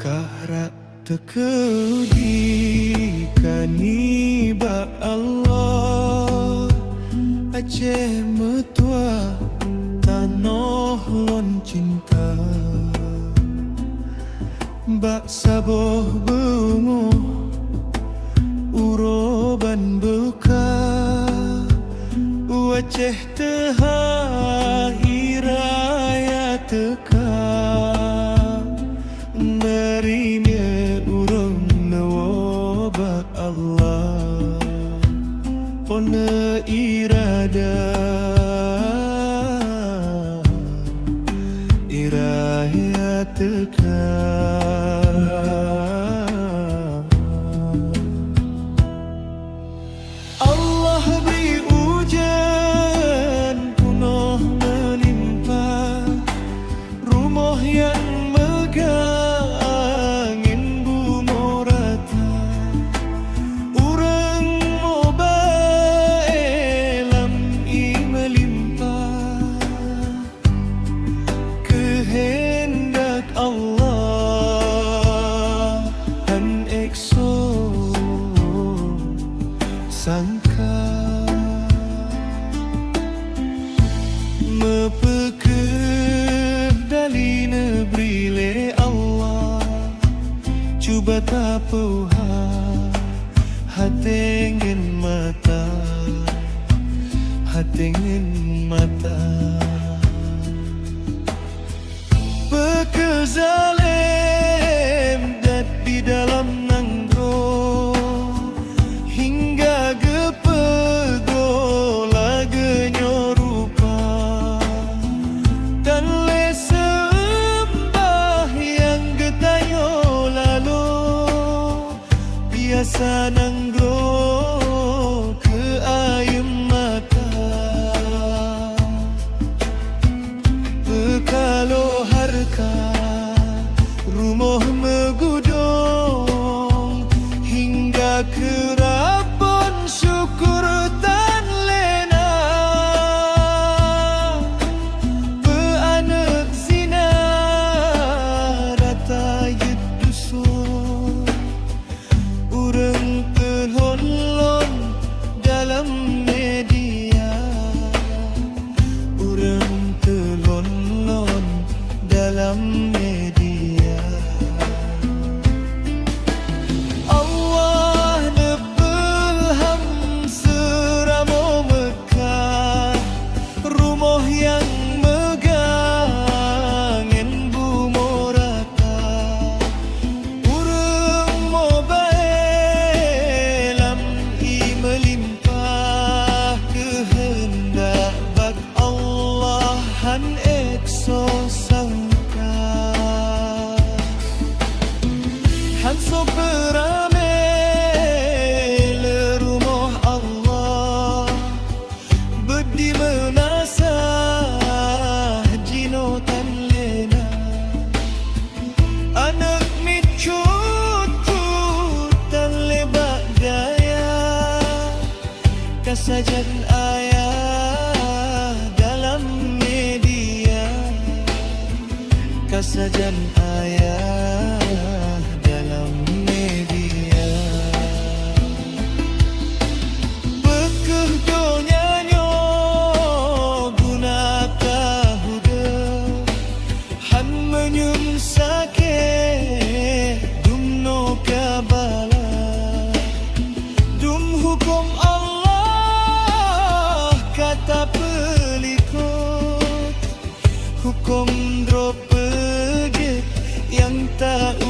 Kahrak tekedi kani ba Allah Aceh metua tanah lon cinta Bak saboh bungo uroban buka Aceh tehah iraya teka Nerime urung nawa Allah Pona irada iraya teka Allah beri hujan penuh melimpah Rumah yang megah angin bumi rata Urang mobail lam'i melimpah Kehendak Allah dan ekso sangka Mepekerdali negeri le Allah Cuba tapuha hatengin mata Hatengin mata Pekezalem dat di dalam nanggro Hingga gepego lagenyo rupa Dan le sembah yang getayo lalu Biasa nanggro ke ayam mata Bekalo harka rumah megudong Hingga kerabon syukur tan lena Peanak zina rata yud dusun Urang telon-lon dalam media Urang telon-lon dalam media Allah nebelham seramo Mekah Rumah yang megah angin bumi rata Urang mobail lam'i melimpah Kehendak bak Allah han ekso sangka Han so berame le rumah Allah Bedi menasah jino tan lena Anak mi cucut tan lebak gaya Kasajan ayah dalam media Kasajan ayah dalam media Bekeh donyanya guna kahuda Han menyum sake dumno kabala Dum hukum Allah kata pelikut Hukum drop yang tak